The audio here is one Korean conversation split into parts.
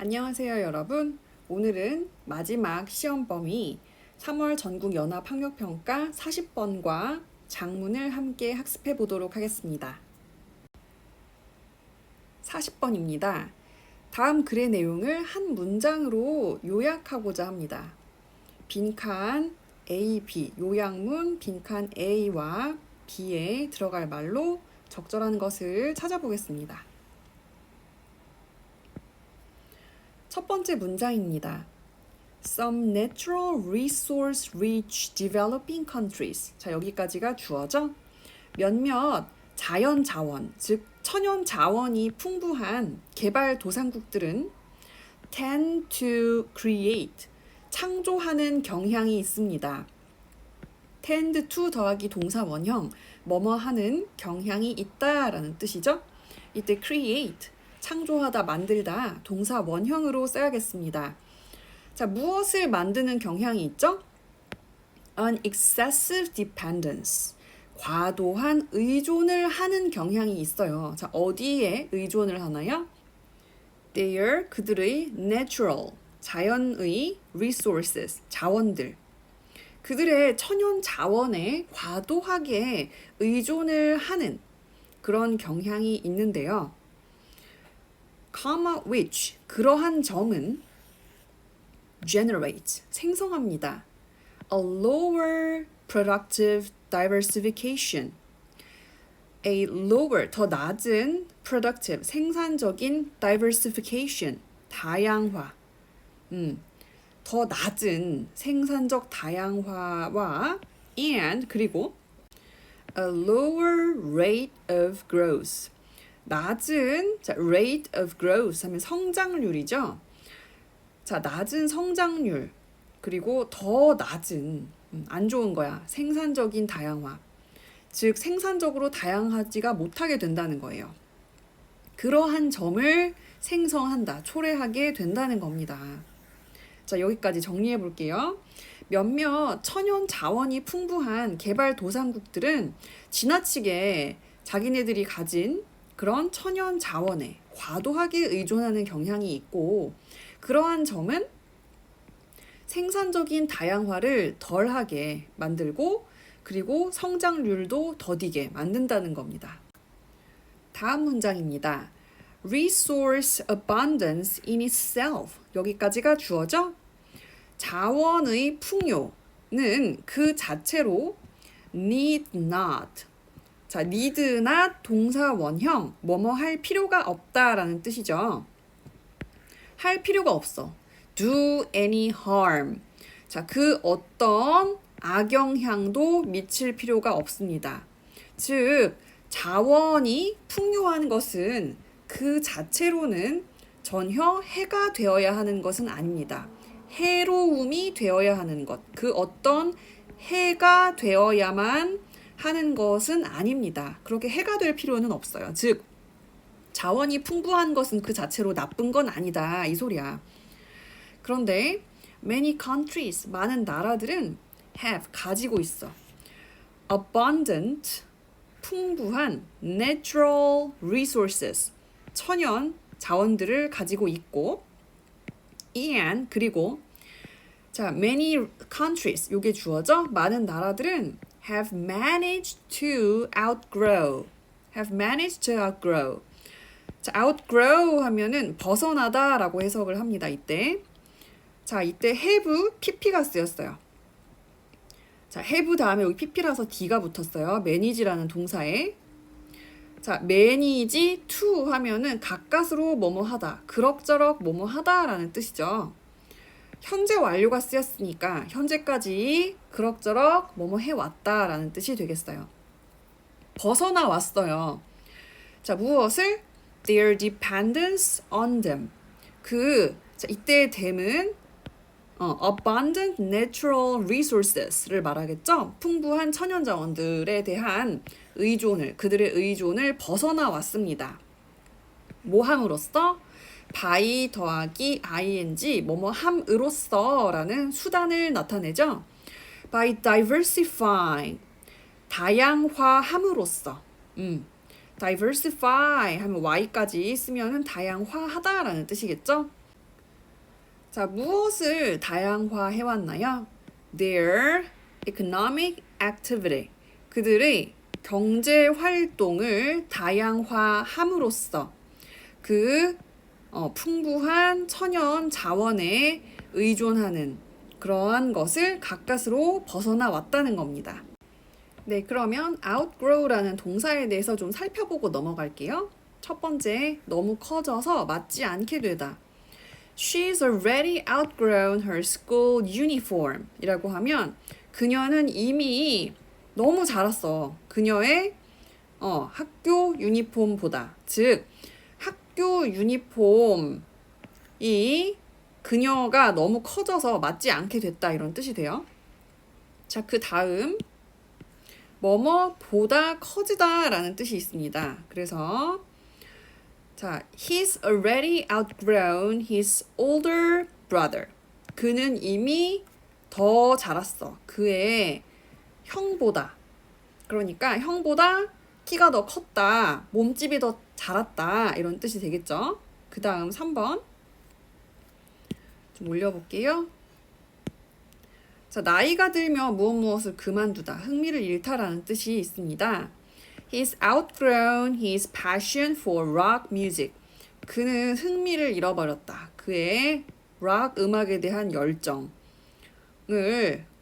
안녕하세요, 여러분. 오늘은 마지막 시험 범위 3월 전국 연합 학력평가 40번과 장문을 함께 학습해 보도록 하겠습니다. 40번입니다. 다음 글의 내용을 한 문장으로 요약하고자 합니다. 빈칸 A, B, 요약문 빈칸 A와 B에 들어갈 말로 적절한 것을 찾아보겠습니다. 첫 번째 문장입니다. Some natural resource rich developing countries. 자, 여기까지가 주어죠. 몇몇 자연 자원, 즉 천연 자원이 풍부한 개발도상국들은 tend to create, 창조하는 경향이 있습니다. tend to 더하기 동사 원형, 뭐뭐 하는 경향이 있다라는 뜻이죠. 이때 create, 창조하다, 만들다, 동사 원형으로 써야겠습니다. 자, 무엇을 만드는 경향이 있죠? An excessive dependence. 과도한 의존을 하는 경향이 있어요. 자, 어디에 의존을 하나요? Their, 그들의 natural, 자연의 resources, 자원들. 그들의 천연 자원에 과도하게 의존을 하는 그런 경향이 있는데요. comma which, 그러한 점은 generate, 생성합니다. a lower productive diversification. a lower, 더 낮은 productive, 생산적인 diversification, 다양화. 더 낮은 생산적 다양화와 and, 그리고 a lower rate of growth. 낮은, 자, rate of growth 하면 성장률이죠. 자, 낮은 성장률, 그리고 더 낮은, 안 좋은 거야. 생산적인 다양화. 즉, 생산적으로 다양하지가 못하게 된다는 거예요. 그러한 점을 생성한다, 초래하게 된다는 겁니다. 자, 여기까지 정리해 볼게요. 몇몇 천연 자원이 풍부한 개발도상국들은 지나치게 자기네들이 가진 그런 천연 자원에 과도하게 의존하는 경향이 있고, 그러한 점은 생산적인 다양화를 덜하게 만들고, 그리고 성장률도 더디게 만든다는 겁니다. 다음 문장입니다. Resource abundance in itself. 여기까지가 주어죠? 자원의 풍요는 그 자체로 need not. 자, need not 동사 원형, 뭐뭐 할 필요가 없다라는 뜻이죠. 할 필요가 없어. do any harm. 자, 그 어떤 악영향도 미칠 필요가 없습니다. 즉, 자원이 풍요한 것은 그 자체로는 전혀 해가 되어야 하는 것은 아닙니다. 해로움이 되어야 하는 것, 그 어떤 해가 되어야만 하는 것은 아닙니다. 그렇게 해가 될 필요는 없어요. 즉, 자원이 풍부한 것은 그 자체로 나쁜 건 아니다, 이 소리야. 그런데 many countries, 많은 나라들은 have, 가지고 있어. abundant, 풍부한 natural resources, 천연 자원들을 가지고 있고, and, 그리고 자, many countries, 요게 주어져. 많은 나라들은 have managed to outgrow. have managed to outgrow. 자, outgrow 하면은 벗어나다 라고 해석을 합니다, 이때. 자, 이때 have, pp가 쓰였어요. 자, have 다음에 여기 pp라서 d가 붙었어요. manage라는 동사에. 자, manage to 하면은 가까스로 뭐뭐 하다, 그럭저럭 뭐뭐 하다 라는 뜻이죠. 현재 완료가 쓰였으니까 현재까지 그럭저럭 뭐뭐 해왔다 라는 뜻이 되겠어요. 벗어나 왔어요. 자, 무엇을? Their dependence on them. 자, 이때의 them은 abundant natural resources를 말하겠죠. 풍부한 천연 자원들에 대한 의존을, 그들의 의존을 벗어나 왔습니다. 뭐 함으로써? by 더하기 ing, 뭐뭐 함으로써 라는 수단을 나타내죠. by diversifying, 다양화함으로써. diversify 하면 y까지 쓰면은 다양화하다라는 뜻이겠죠. 자, 무엇을 다양화해 왔나요? Their economic activity. 그들의 경제 활동을 다양화함으로써 그 풍부한 천연 자원에 의존하는 그러한 것을 가까스로 벗어나 왔다는 겁니다. 네, 그러면 outgrow라는 동사에 대해서 좀 살펴보고 넘어갈게요. 첫 번째, 너무 커져서 맞지 않게 되다. She's already outgrown her school uniform 이라고 하면 그녀는 이미 너무 자랐어. 그녀의 학교 유니폼보다. 즉, 학교 유니폼이 그녀가 너무 커져서 맞지 않게 됐다 이런 뜻이 돼요. 자, 그 다음 뭐뭐보다 커지다 라는 뜻이 있습니다. 그래서 자, he's already outgrown his older brother. 그는 이미 더 자랐어. 그의 형보다. 그러니까 형보다 키가 더 컸다. 몸집이 더 자랐다. 이런 뜻이 되겠죠. 그 다음 3번. 좀 올려볼게요. 자, 나이가 들며 무엇을 그만두다. 흥미를 잃다라는 뜻이 있습니다. He's outgrown his passion for rock music. 그는 흥미를 잃어버렸다. 그의 락 음악에 대한 열정을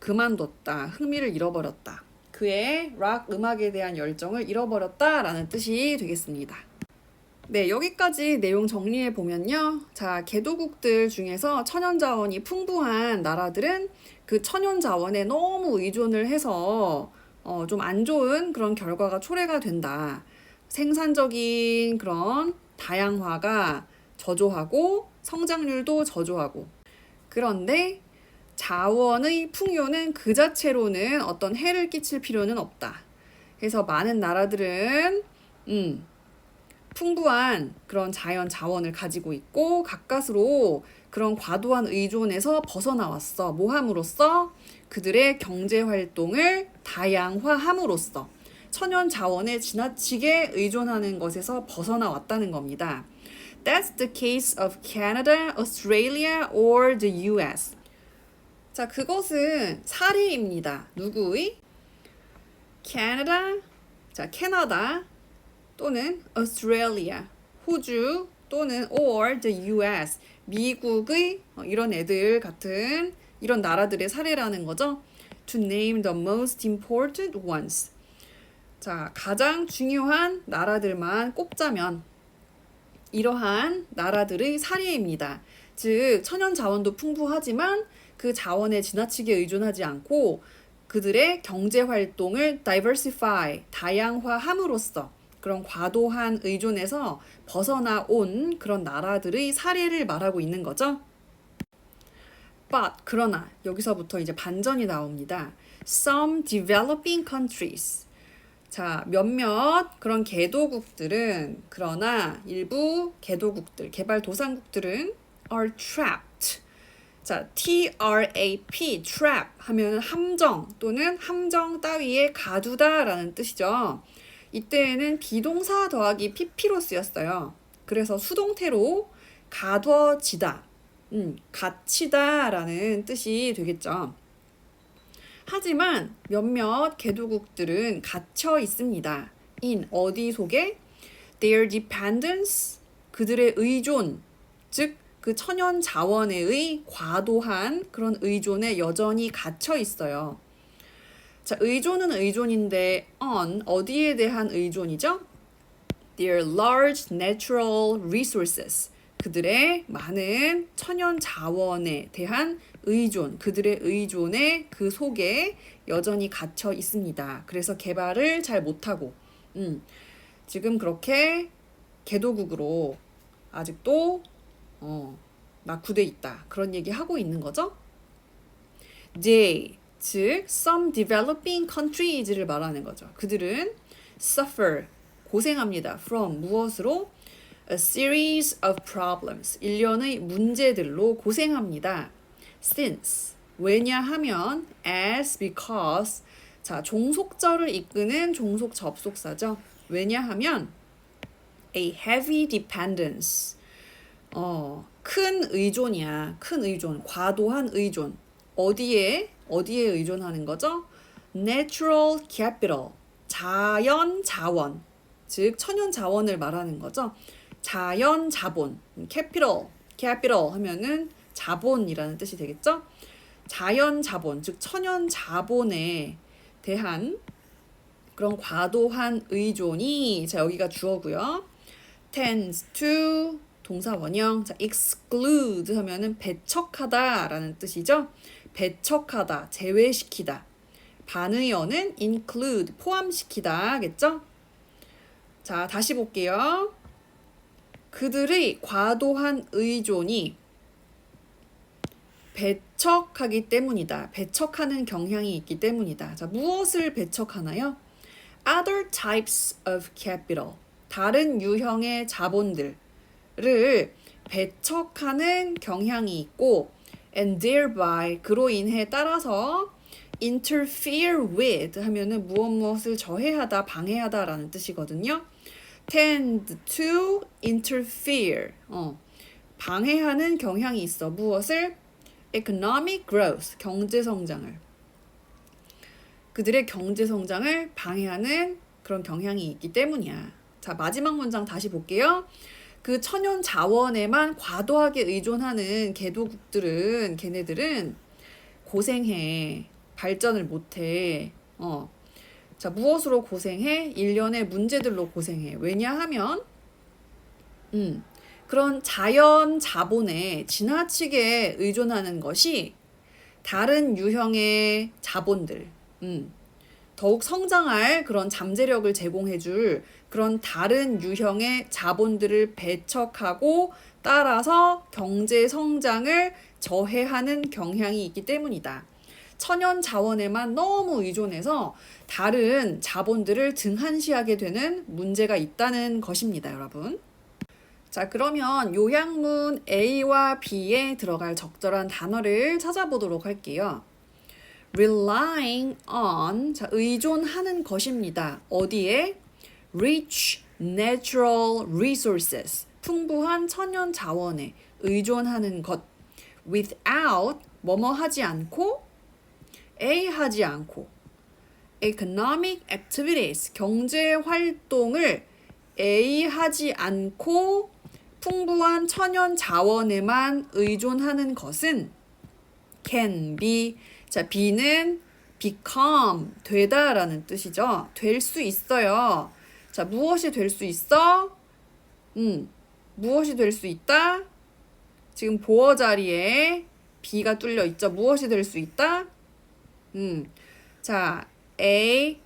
그만뒀다. 흥미를 잃어버렸다. 그의 락 음악에 대한 열정을 잃어버렸다 라는 뜻이 되겠습니다. 네, 여기까지 내용 정리해 보면요. 자, 개도국들 중에서 천연자원이 풍부한 나라들은 그 천연자원에 너무 의존을 해서 좀 안 좋은 그런 결과가 초래가 된다. 생산적인 그런 다양화가 저조하고 성장률도 저조하고. 그런데 자원의 풍요는 그 자체로는 어떤 해를 끼칠 필요는 없다. 그래서 많은 나라들은 풍부한 그런 자연 자원을 가지고 있고 가까스로 그런 과도한 의존에서 벗어나왔어. 뭐 함으로써? 그들의 경제 활동을 다양화함으로써 천연 자원에 지나치게 의존하는 것에서 벗어나왔다는 겁니다. That's the case of Canada, Australia, or the US. 자, 그것은 사례입니다. 누구의? Canada, 자, 캐나다 또는 Australia, 호주 또는 or the US, 미국의 이런 애들 같은 이런 나라들의 사례라는 거죠. To name the most important ones. 자, 가장 중요한 나라들만 꼽자면 이러한 나라들의 사례입니다. 즉, 천연 자원도 풍부하지만 그 자원에 지나치게 의존하지 않고 그들의 경제 활동을 diversify, 다양화함으로써 그런 과도한 의존에서 벗어나온 그런 나라들의 사례를 말하고 있는 거죠. But, 그러나 여기서부터 이제 반전이 나옵니다. Some developing countries. 자, 몇몇 그런 개도국들은 그러나 일부 개도국들, 개발도상국들은 are trapped. 자, trap, trap 하면 함정 또는 함정 따위에 가두다라는 뜻이죠. 이때에는 비동사 더하기 pp로 쓰였어요. 그래서 수동태로 가둬지다, 갇히다라는 뜻이 되겠죠. 하지만 몇몇 개도국들은 갇혀 있습니다. in 어디 속에? Their dependence, 그들의 의존, 즉 그 천연 자원의 과도한 그런 의존에 여전히 갇혀 있어요. 자, 의존은 의존인데 on 어디에 대한 의존이죠? Their large natural resources, 그들의 많은 천연 자원에 대한 의존, 그들의 의존에 그 속에 여전히 갇혀 있습니다. 그래서 개발을 잘 못하고 지금 그렇게 개도국으로 아직도 낙후돼 있다. 그런 얘기 하고 있는 거죠. They, 즉 some developing countries를 말하는 거죠. 그들은 suffer, 고생합니다. from 무엇으로? A series of problems, 일련의 문제들로 고생합니다. Since, 왜냐하면, as, because, 자, 종속절을 이끄는 종속 접속사죠. 왜냐하면, a heavy dependence, 큰 큰 의존이야. 큰 의존, 과도한 의존. 어디에 의존하는 거죠? Natural capital, 자연 자원, 즉 천연 자원을 말하는 거죠. 자연 자본, capital 하면은 자본이라는 뜻이 되겠죠. 자연 자본, 즉 천연 자본에 대한 그런 과도한 의존이, 자 여기가 주어고요. tends to 동사 원형, 자 exclude 하면은 배척하다라는 뜻이죠. 배척하다, 제외시키다. 반의어는 include, 포함시키다겠죠. 자 다시 볼게요. 그들의 과도한 의존이 배척하기 때문이다. 배척하는 경향이 있기 때문이다. 자 무엇을 배척하나요? Other types of capital, 다른 유형의 자본들을 배척하는 경향이 있고, and thereby, 그로 인해 따라서 interfere with 하면은 무엇을 저해하다, 방해하다라는 뜻이거든요. tend to interfere, 방해하는 경향이 있어. 무엇을? economic growth, 경제 성장을. 그들의 경제 성장을 방해하는 그런 경향이 있기 때문이야. 자, 마지막 문장 다시 볼게요. 그 천연 자원에만 과도하게 의존하는 개도국들은, 걔네들은 고생해. 발전을 못해. 자, 무엇으로 고생해? 일련의 문제들로 고생해. 왜냐하면, 그런 자연 자본에 지나치게 의존하는 것이 다른 유형의 자본들, 더욱 성장할 그런 잠재력을 제공해줄 그런 다른 유형의 자본들을 배척하고 따라서 경제 성장을 저해하는 경향이 있기 때문이다. 천연 자원에만 너무 의존해서 다른 자본들을 등한시하게 되는 문제가 있다는 것입니다, 여러분. 자, 그러면 요약문 A와 B에 들어갈 적절한 단어를 찾아보도록 할게요. relying on, 자, 의존하는 것입니다. 어디에? rich natural resources, 풍부한 천연 자원에 의존하는 것. without, 뭐뭐 하지 않고, A 하지 않고, economic activities, 경제 활동을 A 하지 않고 풍부한 천연 자원에만 의존하는 것은 can be, 자 B는 become, 되다라는 뜻이죠. 될 수 있어요. 자 무엇이 될 수 있어? 무엇이 될 수 있다? 지금 보어 자리에 B가 뚫려 있죠. 무엇이 될 수 있다? 자 A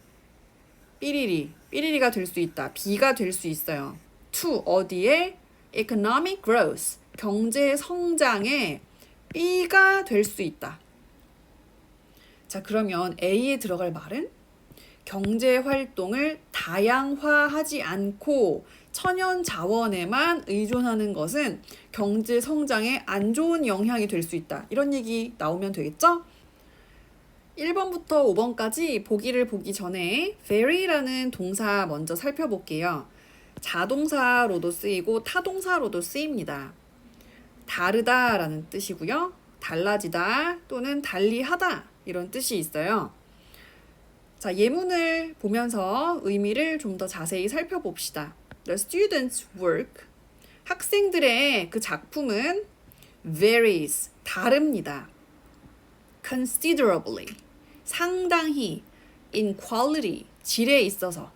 삐리리가 될 수 있다. B가 될 수 있어요. to 어디에? economic growth, 경제 성장에 B가 될 수 있다. 자 그러면 A에 들어갈 말은 경제 활동을 다양화하지 않고 천연 자원에만 의존하는 것은 경제 성장에 안 좋은 영향이 될 수 있다. 이런 얘기 나오면 되겠죠? 1번부터 5번까지 보기를 보기 전에 very라는 동사 먼저 살펴볼게요. 자동사로도 쓰이고 타동사로도 쓰입니다. 다르다라는 뜻이고요. 달라지다 또는 달리하다 이런 뜻이 있어요. 자, 예문을 보면서 의미를 좀 더 자세히 살펴봅시다. The student's work, 학생들의 그 작품은 varies, 다릅니다. considerably, 상당히, in quality, 질에 있어서.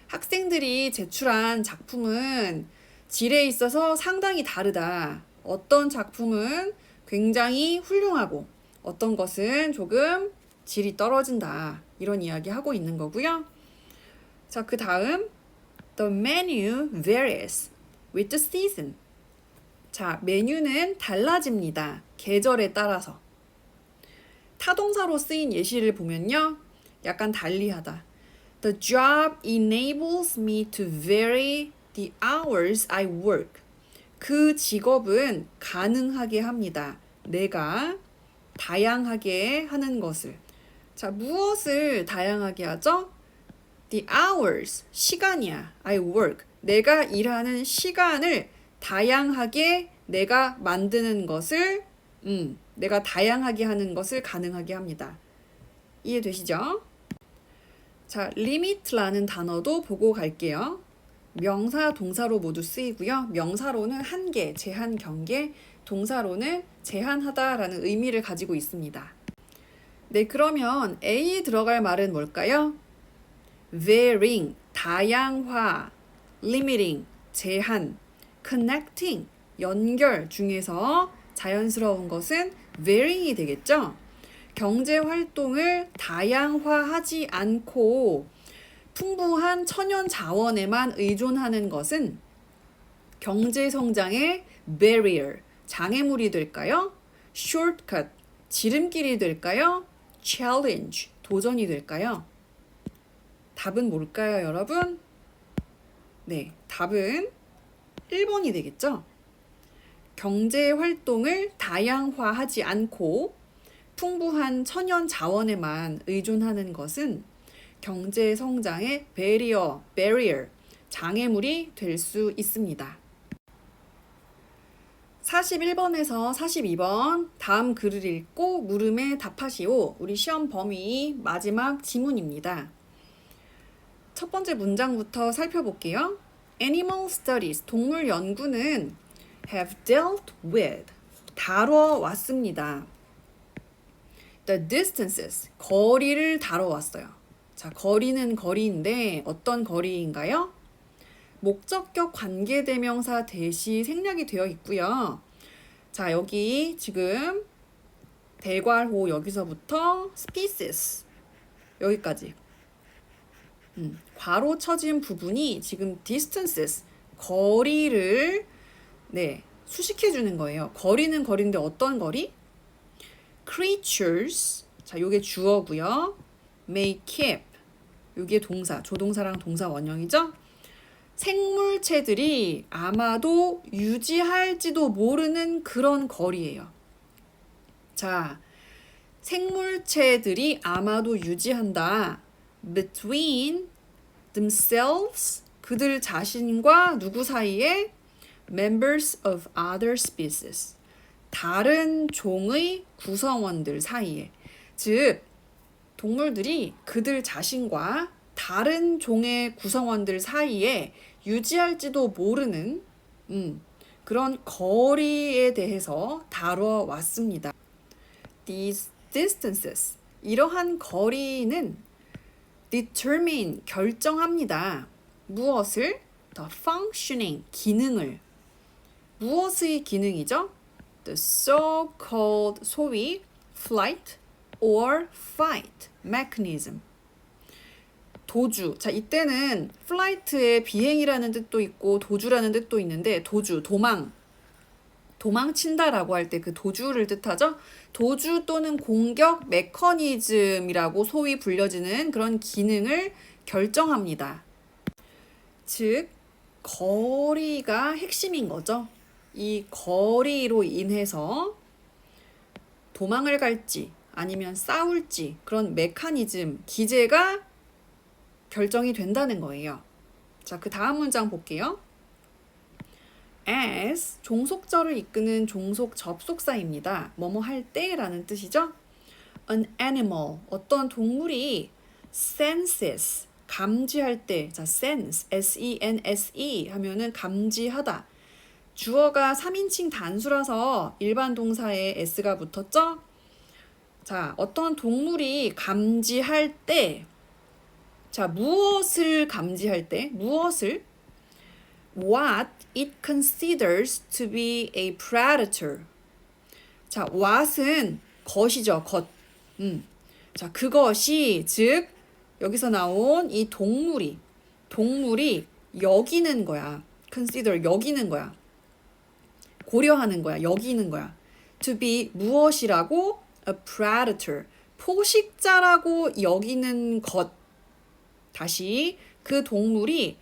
학생들이 제출한 작품은 질에 있어서 상당히 다르다. 어떤 작품은 굉장히 훌륭하고 어떤 것은 조금 질이 떨어진다. 이런 이야기 하고 있는 거고요. 자, 그 다음 The menu varies with the season. 자, 메뉴는 달라집니다. 계절에 따라서. 타동사로 쓰인 예시를 보면요. 약간 달리하다. The job enables me to vary the hours I work. 그 직업은 가능하게 합니다. 내가 다양하게 하는 것을. 자, 무엇을 다양하게 하죠? The hours, 시간이야. I work. 내가 일하는 시간을 다양하게 내가 만드는 것을 내가 다양하게 하는 것을 가능하게 합니다. 이해되시죠? 자, limit라는 단어도 보고 갈게요. 명사, 동사로 모두 쓰이고요. 명사로는 한계, 제한, 경계, 동사로는 제한하다라는 의미를 가지고 있습니다. 네, 그러면 A에 들어갈 말은 뭘까요? varying, 다양화, limiting, 제한, connecting, 연결 중에서 자연스러운 것은 varying이 되겠죠? 경제 활동을 다양화하지 않고 풍부한 천연 자원에만 의존하는 것은 경제 성장의 barrier, 장애물이 될까요? shortcut, 지름길이 될까요? challenge, 도전이 될까요? 답은 뭘까요, 여러분? 네, 답은 1번이 되겠죠? 경제 활동을 다양화하지 않고 풍부한 천연 자원에만 의존하는 것은 경제 성장의 barrier, 장애물이 될 수 있습니다. 41번에서 42번 다음 글을 읽고 물음에 답하시오. 우리 시험 범위 마지막 지문입니다. 첫 번째 문장부터 살펴볼게요. Animal studies, 동물 연구는 have dealt with, 다뤄왔습니다. The distances, 거리를 다뤄왔어요. 자, 거리는 거리인데 어떤 거리인가요? 목적격 관계대명사 대시 생략이 되어 있고요. 자, 여기 지금 대괄호 여기서부터 species 여기까지 괄호 쳐진 부분이 지금 distances, 거리를 수식해 주는 거예요. 거리는 거리인데 어떤 거리? creatures, 자, 요게 주어고요. may keep, 요게 동사, 조동사랑 동사 원형이죠. 생물체들이 아마도 유지할지도 모르는 그런 거리예요. 자, 생물체들이 아마도 유지한다. between themselves, 그들 자신과 누구 사이에? members of other species, 다른 종의 구성원들 사이에. 즉, 동물들이 그들 자신과 다른 종의 구성원들 사이에 유지할지도 모르는 그런 거리에 대해서 다뤄왔습니다. These distances, 이러한 거리는 determine, 결정합니다. 무엇을? The functioning, 기능을. 무엇의 기능이죠? The so-called, 소위 flight or fight mechanism. 도주. 자, 이때는 flight의 비행이라는 뜻도 있고 도주라는 뜻도 있는데, 도주, 도망친다라고 할 때 그 도주를 뜻하죠. 도주 또는 공격 메커니즘이라고 소위 불려지는 그런 기능을 결정합니다. 즉, 거리가 핵심인 거죠. 이 거리로 인해서 도망을 갈지 아니면 싸울지 그런 메커니즘, 기제가 결정이 된다는 거예요. 자, 그 다음 문장 볼게요. as, 종속절을 이끄는 종속 접속사입니다. 뭐뭐 할 때라는 뜻이죠. an animal, 어떤 동물이 senses, 감지할 때, 자, sense, S-E-N-S-E 하면은 감지하다. 주어가 3인칭 단수라서 일반 동사에 s가 붙었죠? 자, 어떤 동물이 감지할 때, 자, 무엇을 감지할 때? 무엇을? What it considers to be a predator. 자, what은 것이죠, 것. 자, 그것이, 즉, 여기서 나온 이 동물이 여기는 거야. consider, 여기는 거야. 고려하는 거야, 여기는 거야. to be 무엇이라고? a predator. 포식자라고 여기는 것. 다시, 그 동물이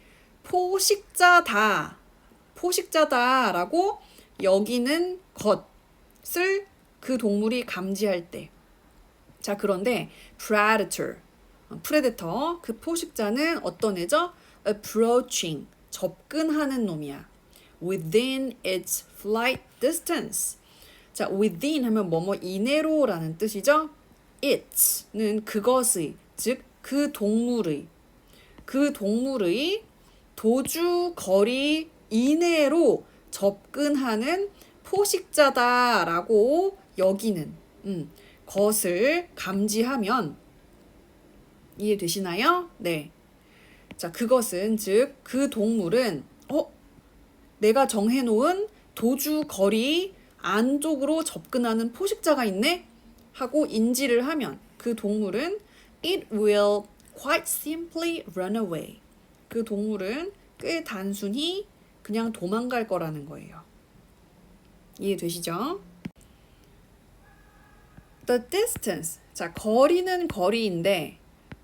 포식자다라고 여기는 것을 그 동물이 감지할 때. 자, 그런데 predator, 그 포식자는 어떤 애죠? approaching, 접근하는 놈이야. within its flight distance. 자, within 하면 뭐뭐 이내로라는 뜻이죠. it는 그것의, 즉 그 동물의 도주 거리 이내로 접근하는 포식자다라고 여기는 것을 감지하면 이해되시나요? 네. 자, 그것은 즉 그 동물은 내가 정해놓은 도주 거리 안쪽으로 접근하는 포식자가 있네? 하고 인지를 하면 그 동물은 it will quite simply run away. 그 동물은 꽤 단순히 그냥 도망갈 거라는 거예요. 이해되시죠? The distance. 자, 거리는 거리인데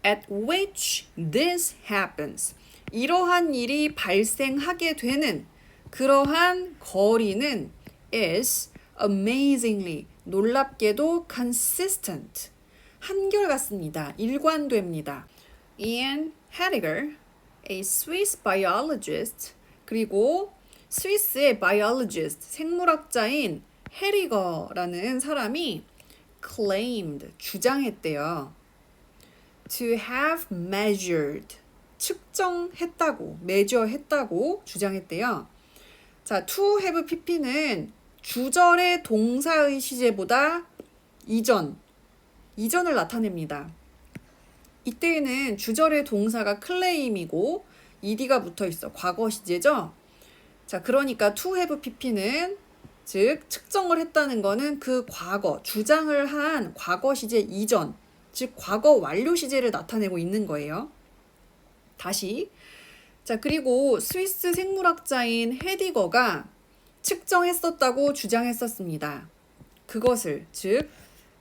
at which this happens. 이러한 일이 발생하게 되는 그러한 거리는 is amazingly 놀랍게도 consistent 한결같습니다. 일관됩니다. Ian Heidegger, a Swiss biologist, 그리고 스위스의 biologist, 생물학자인 헤리거라는 사람이 claimed, 주장했대요. To have measured, 측정했다고, measure했다고 주장했대요. 자, to have pp는 주절의 동사의 시제보다 이전을 나타냅니다. 이때에는 주절의 동사가 claim이고 ed가 붙어 있어. 과거 시제죠? 자, 그러니까 to have pp는 즉 측정을 했다는 거는 그 과거, 주장을 한 과거 시제 이전, 즉 과거 완료 시제를 나타내고 있는 거예요. 다시. 자, 그리고 스위스 생물학자인 헤디거가 측정했었다고 주장했었습니다. 그것을, 즉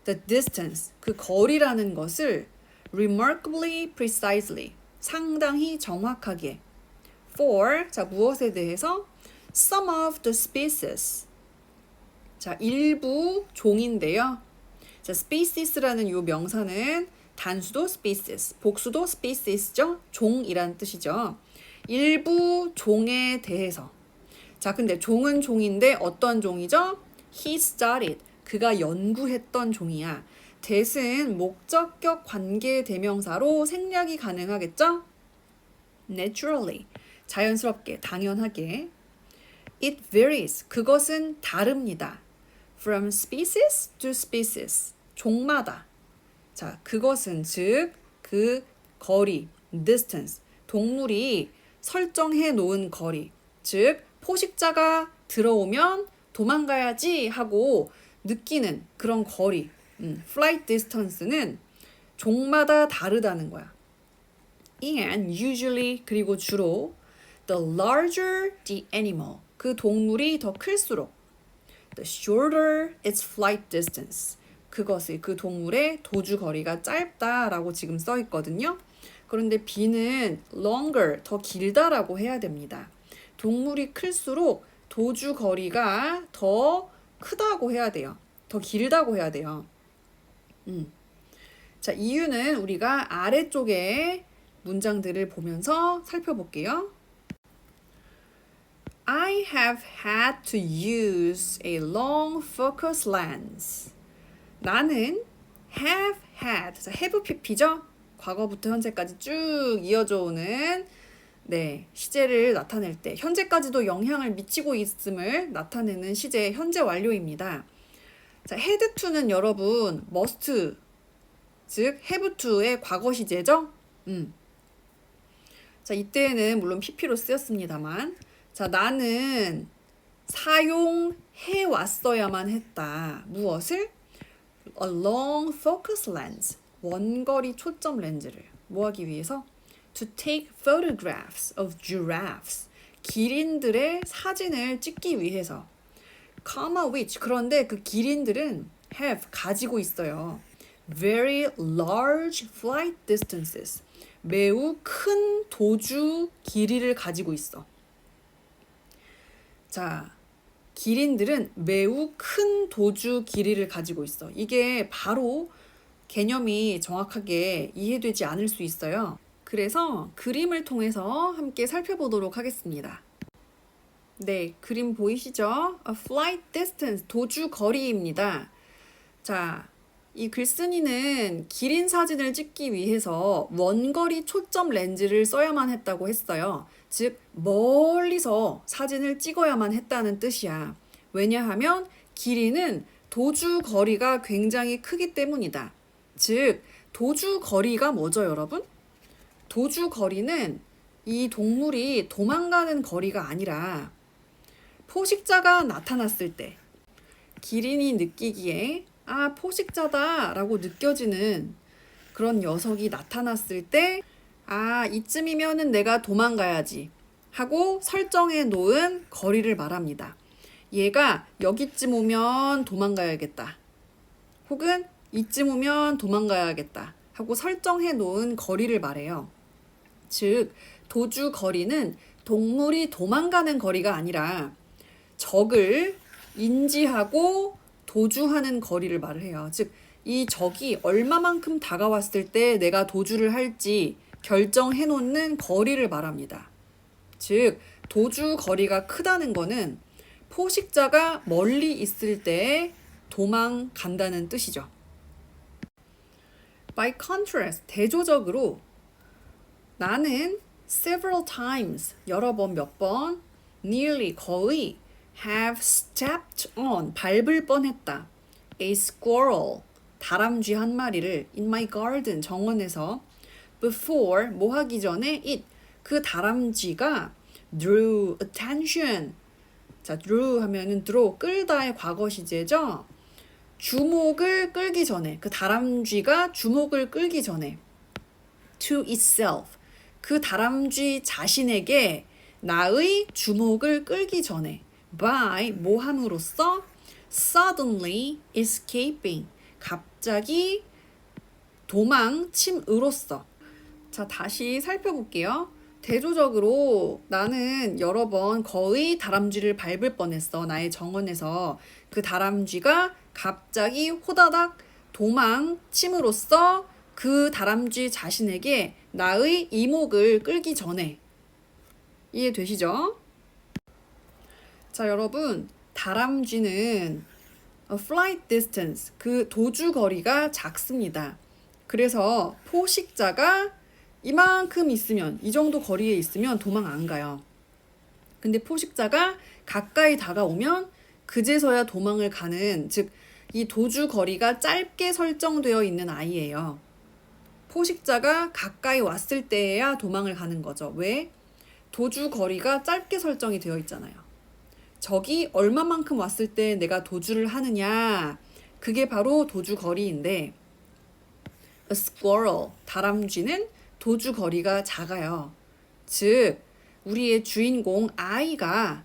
the distance, 그 거리라는 것을 remarkably precisely, 상당히 정확하게 for, 자, 무엇에 대해서? some of the species, 자, 일부 종인데요. 자, species라는 이 명사는 단수도 species, 복수도 species죠. 종이란 뜻이죠. 일부 종에 대해서. 자, 근데 종은 종인데 어떤 종이죠? He studied, 그가 연구했던 종이야. that은 목적격 관계 대명사로 생략이 가능하겠죠? Naturally, 자연스럽게, 당연하게. It varies, 그것은 다릅니다. From species to species, 종마다. 자, 그것은 즉 그 거리, distance, 동물이 설정해 놓은 거리, 즉 포식자가 들어오면 도망가야지 하고 느끼는 그런 거리, flight distance는 종마다 다르다는 거야. And usually, 그리고 주로 the larger the animal, 그 동물이 더 클수록 the shorter its flight distance, 그것의 그 동물의 도주 거리가 짧다라고 지금 써 있거든요. 그런데 B는 longer, 더 길다라고 해야 됩니다. 동물이 클수록 도주 거리가 더 크다고 해야 돼요. 더 길다고 해야 돼요. 자, 이유는 우리가 아래쪽에 문장들을 보면서 살펴볼게요. I have had to use a long focus lens. 나는 have had, have pp죠? 과거부터 현재까지 쭉 이어져 오는 시제를 나타낼 때 현재까지도 영향을 미치고 있음을 나타내는 시제 현재 완료입니다. 자, had to는 여러분 must, 즉 have to의 과거 시제죠? 자, 이때는 물론 pp로 쓰였습니다만, 자, 나는 사용해 왔어야만 했다. 무엇을? A long focus lens, 원거리 초점 렌즈를 뭐 하기 위해서? To take photographs of giraffes, 기린들의 사진을 찍기 위해서. comma which, 그런데 그 기린들은 have, 가지고 있어요. very large flight distances, 매우 큰 도주 길이를 가지고 있어. 자, 기린들은 매우 큰 도주 길이를 가지고 있어. 이게 바로 개념이 정확하게 이해되지 않을 수 있어요. 그래서 그림을 통해서 함께 살펴보도록 하겠습니다. 네, 그림 보이시죠? A flight distance, 도주 거리입니다. 자, 이 글쓴이는 기린 사진을 찍기 위해서 원거리 초점 렌즈를 써야만 했다고 했어요. 즉, 멀리서 사진을 찍어야만 했다는 뜻이야. 왜냐하면 기린은 도주 거리가 굉장히 크기 때문이다. 즉, 도주 거리가 뭐죠, 여러분? 도주 거리는 이 동물이 도망가는 거리가 아니라 포식자가 나타났을 때 기린이 느끼기에 포식자다 라고 느껴지는 그런 녀석이 나타났을 때 이쯤이면은 내가 도망가야지 하고 설정해 놓은 거리를 말합니다. 얘가 여기쯤 오면 도망가야겠다. 혹은 이쯤 오면 도망가야겠다 하고 설정해 놓은 거리를 말해요. 즉, 도주 거리는 동물이 도망가는 거리가 아니라 적을 인지하고 도주하는 거리를 말을 해요. 즉, 이 적이 얼마만큼 다가왔을 때 내가 도주를 할지 결정해 놓는 거리를 말합니다. 즉, 도주 거리가 크다는 거는 포식자가 멀리 있을 때 도망간다는 뜻이죠. By contrast, 대조적으로 나는 several times, 여러 번, 몇 번, nearly, 거의, have stepped on, 밟을 뻔했다. a squirrel, 다람쥐 한 마리를 in my garden, 정원에서 before, 뭐 하기 전에 it, 그 다람쥐가 drew attention. 자, drew 하면은 draw, 끌다의 과거 시제죠. 주목을 끌기 전에, 그 다람쥐가 주목을 끌기 전에 to itself, 그 다람쥐 자신에게 나의 주목을 끌기 전에 by, 뭐 함으로써 suddenly escaping, 갑자기 도망침으로써. 자, 다시 살펴볼게요. 대조적으로 나는 여러 번 거의 다람쥐를 밟을 뻔했어. 나의 정원에서 그 다람쥐가 갑자기 호다닥 도망침으로써 그 다람쥐 자신에게 나의 이목을 끌기 전에. 이해되시죠? 자, 여러분, 다람쥐는 flight distance, 그 도주 거리가 작습니다. 그래서 포식자가 이만큼 있으면, 이 정도 거리에 있으면 도망 안 가요. 근데 포식자가 가까이 다가오면 그제서야 도망을 가는, 즉, 이 도주 거리가 짧게 설정되어 있는 아이예요. 포식자가 가까이 왔을 때에야 도망을 가는 거죠. 왜? 도주 거리가 짧게 설정이 되어 있잖아요. 적이 얼마만큼 왔을 때 내가 도주를 하느냐, 그게 바로 도주 거리인데, a squirrel, 다람쥐는 도주 거리가 작아요. 즉, 우리의 주인공 아이가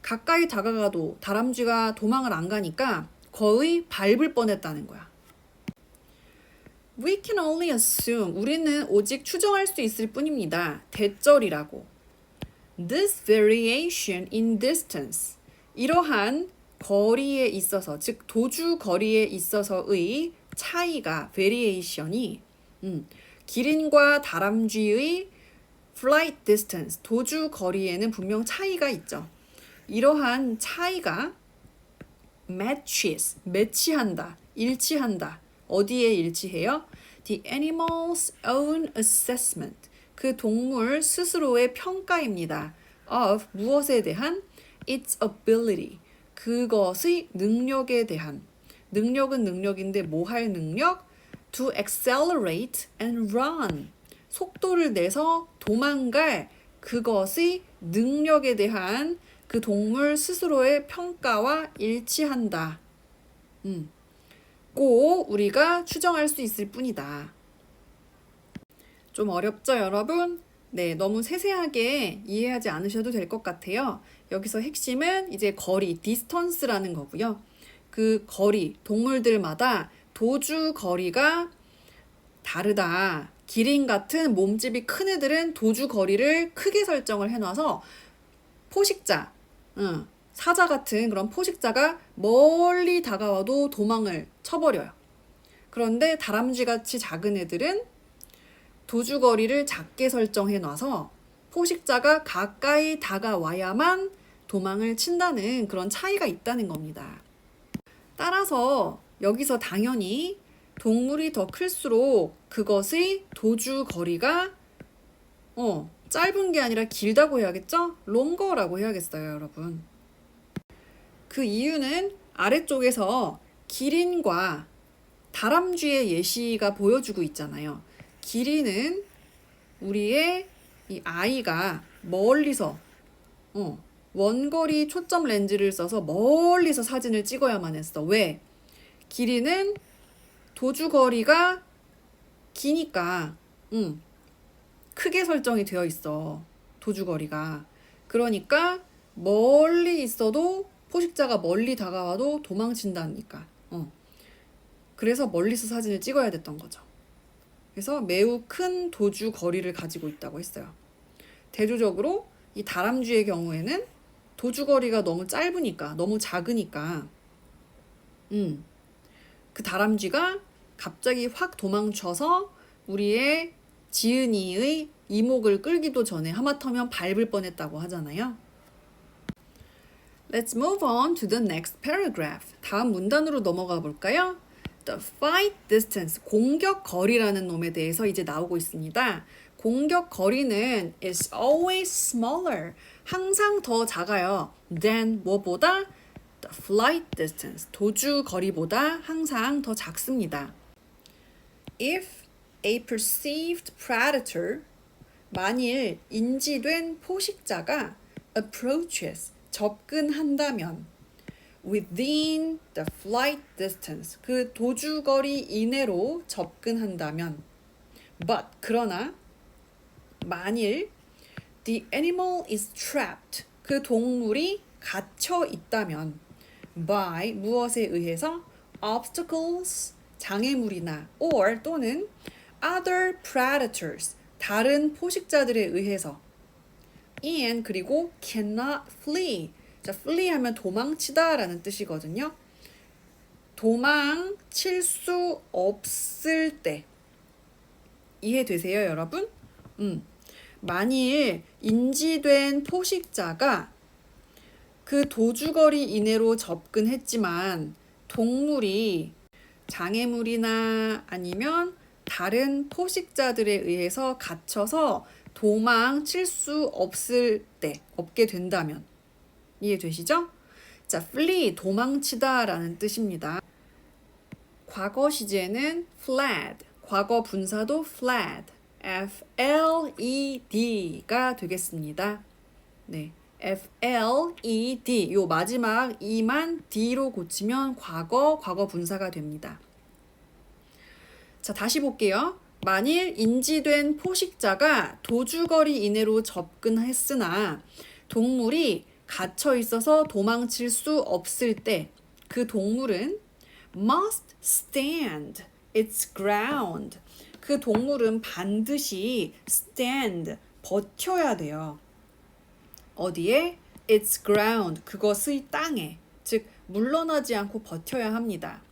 가까이 다가가도 다람쥐가 도망을 안 가니까 거의 밟을 뻔했다는 거야. We can only assume, 우리는 오직 추정할 수 있을 뿐입니다. 대절이라고. This variation in distance, 이러한 거리에 있어서, 즉 도주 거리에 있어서의 차이가, variation이 기린과 다람쥐의 flight distance, 도주 거리에는 분명 차이가 있죠. 이러한 차이가 matches, 매치한다, 일치한다. 어디에 일치해요? The animal's own assessment, 그 동물 스스로의 평가입니다. of, 무엇에 대한? its ability, 그것의 능력에 대한. 능력은 능력인데 뭐 할 능력? to accelerate and run, 속도를 내서 도망갈 그것의 능력에 대한 그 동물 스스로의 평가와 일치한다. 꼭 우리가 추정할 수 있을 뿐이다. 좀 어렵죠, 여러분? 네, 너무 세세하게 이해하지 않으셔도 될 것 같아요. 여기서 핵심은 이제 거리, distance라는 거고요. 그 거리, 동물들마다 도주 거리가 다르다. 기린 같은 몸집이 큰 애들은 도주 거리를 크게 설정을 해놔서 포식자, 사자 같은 그런 포식자가 멀리 다가와도 도망을 쳐버려요. 그런데 다람쥐같이 작은 애들은 도주 거리를 작게 설정해 놔서 포식자가 가까이 다가와야만 도망을 친다는 그런 차이가 있다는 겁니다. 따라서 여기서 당연히 동물이 더 클수록 그것의 도주 거리가 짧은 게 아니라 길다고 해야겠죠? 롱거라고 해야겠어요, 여러분. 그 이유는 아래쪽에서 기린과 다람쥐의 예시가 보여주고 있잖아요. 기린은 우리의 이 아이가 멀리서 원거리 초점 렌즈를 써서 멀리서 사진을 찍어야만 했어. 왜? 기린은 도주 거리가 기니까 크게 설정이 되어 있어. 도주 거리가. 그러니까 멀리 있어도 포식자가 멀리 다가와도 도망친다니까. 그래서 멀리서 사진을 찍어야 됐던 거죠. 그래서 매우 큰 도주 거리를 가지고 있다고 했어요. 대조적으로 이 다람쥐의 경우에는 도주 거리가 너무 짧으니까, 너무 작으니까 그 다람쥐가 갑자기 확 도망쳐서 우리의 지은이의 이목을 끌기도 전에 하마터면 밟을 뻔했다고 하잖아요. Let's move on to the next paragraph. 다음 문단으로 넘어가 볼까요? The fight distance, 공격 거리라는 놈에 대해서 이제 나오고 있습니다. 공격 거리는 is always smaller, 항상 더 작아요. than 뭐보다? The flight distance, 도주 거리보다 항상 더 작습니다. If a perceived predator, 만일 인지된 포식자가 approaches, 접근한다면 within the flight distance, 그 도주거리 이내로 접근한다면 but, 그러나 만일 the animal is trapped, 그 동물이 갇혀 있다면 by, 무엇에 의해서 obstacles, 장애물이나 or 또는 other predators, 다른 포식자들에 의해서 and 그리고 cannot flee, 자, flee 하면 도망치다 라는 뜻이거든요. 도망칠 수 없을 때 이해되세요, 여러분? 만일 인지된 포식자가 그 도주거리 이내로 접근했지만 동물이 장애물이나 아니면 다른 포식자들에 의해서 갇혀서 도망칠 수 없게 된다면 이해되시죠? 자, flee, 도망치다 라는 뜻입니다. 과거 시제는 fled, 과거 분사도 fled, F-L-E-D가 되겠습니다. 네, F-L-E-D, 요 마지막 E만 D로 고치면 과거 분사가 됩니다. 자, 다시 볼게요. 만일 인지된 포식자가 도주거리 이내로 접근했으나 동물이 갇혀 있어서 도망칠 수 없을 때 그 동물은 must stand its ground. 그 동물은 반드시 stand, 버텨야 돼요. 어디에? its ground, 그것의 땅에. 즉, 물러나지 않고 버텨야 합니다.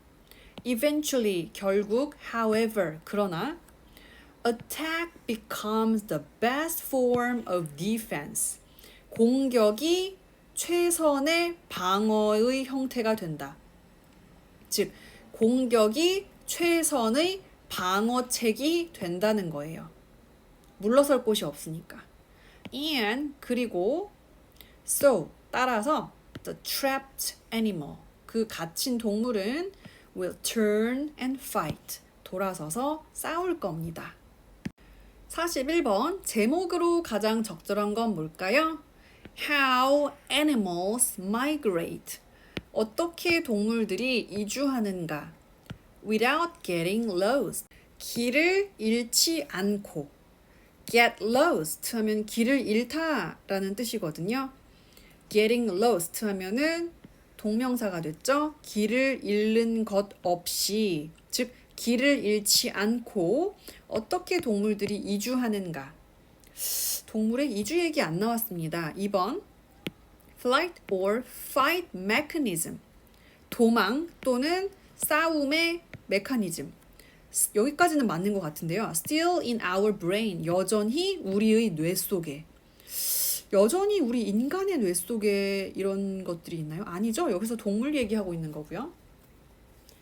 eventually, 결국, however, 그러나 attack becomes the best form of defense. 공격이 최선의 방어의 형태가 된다. 즉, 공격이 최선의 방어책이 된다는 거예요. 물러설 곳이 없으니까. And, 그리고 so, 따라서 the trapped animal, 그 갇힌 동물은 will turn and fight, 돌아서서 싸울 겁니다. 41번, 제목으로 가장 적절한 건 뭘까요? How animals migrate. 어떻게 동물들이 이주하는가? Without getting lost. 길을 잃지 않고. Get lost 하면 길을 잃다 라는 뜻이거든요. Getting lost 하면은 동명사가 됐죠. 길을 잃는 것 없이, 즉 길을 잃지 않고 어떻게 동물들이 이주하는가. 동물의 이주 얘기 안 나왔습니다. 2번 flight or fight mechanism, 도망 또는 싸움의 메커니즘. 여기까지는 맞는 것 같은데요. Still in our brain, 여전히 우리의 뇌 속에. 여전히 우리 인간의 뇌 속에 이런 것들이 있나요? 아니죠. 여기서 동물 얘기하고 있는 거고요.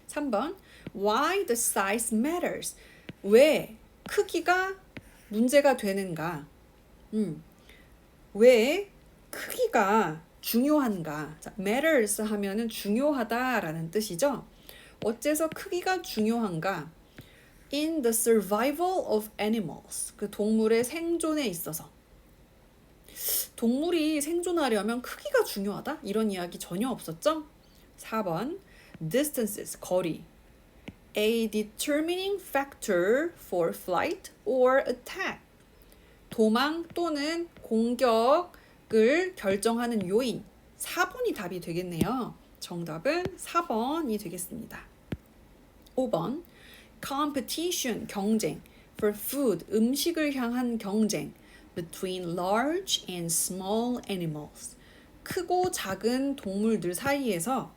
3번. Why the size matters. 왜 크기가 문제가 되는가? 왜 크기가 중요한가? 자, matters 하면은 중요하다라는 뜻이죠. 어째서 크기가 중요한가? In the survival of animals. 그 동물의 생존에 있어서. 동물이 생존하려면 크기가 중요하다? 이런 이야기 전혀 없었죠? 4번. Distances, 거리. A determining factor for flight or attack. 도망 또는 공격을 결정하는 요인. 4번이 답이 되겠네요. 정답은 4번이 되겠습니다. 5번. Competition, 경쟁. For food, 음식을 향한 경쟁. Between large and small animals. 크고 작은 동물들 사이에서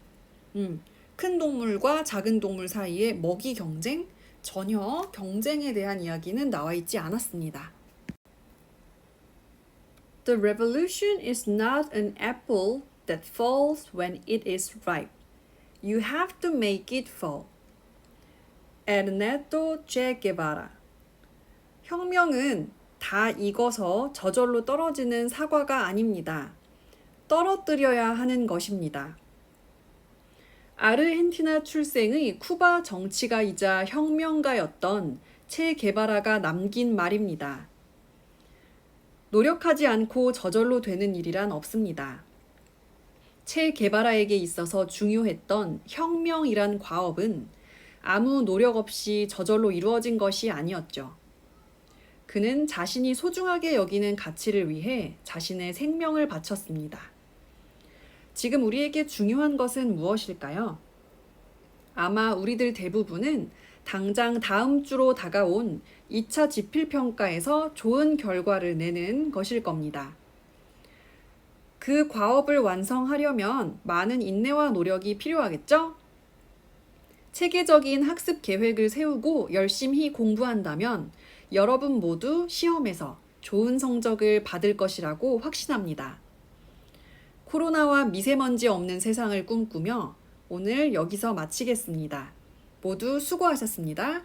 큰 동물과 작은 동물 사이의 먹이 경쟁? 전혀 경쟁에 대한 이야기는 나와 있지 않았습니다. The revolution is not an apple that falls when it is ripe. You have to make it fall. Ernesto Che Guevara. 혁명은 다 익어서 저절로 떨어지는 사과가 아닙니다. 떨어뜨려야 하는 것입니다. 아르헨티나 출생의 쿠바 정치가이자 혁명가였던 체 게바라가 남긴 말입니다. 노력하지 않고 저절로 되는 일이란 없습니다. 체 게바라에게 있어서 중요했던 혁명이란 과업은 아무 노력 없이 저절로 이루어진 것이 아니었죠. 그는 자신이 소중하게 여기는 가치를 위해 자신의 생명을 바쳤습니다. 지금 우리에게 중요한 것은 무엇일까요? 아마 우리들 대부분은 당장 다음 주로 다가온 2차 지필평가에서 좋은 결과를 내는 것일 겁니다. 그 과업을 완성하려면 많은 인내와 노력이 필요하겠죠? 체계적인 학습 계획을 세우고 열심히 공부한다면 여러분 모두 시험에서 좋은 성적을 받을 것이라고 확신합니다. 코로나와 미세먼지 없는 세상을 꿈꾸며 오늘 여기서 마치겠습니다. 모두 수고하셨습니다.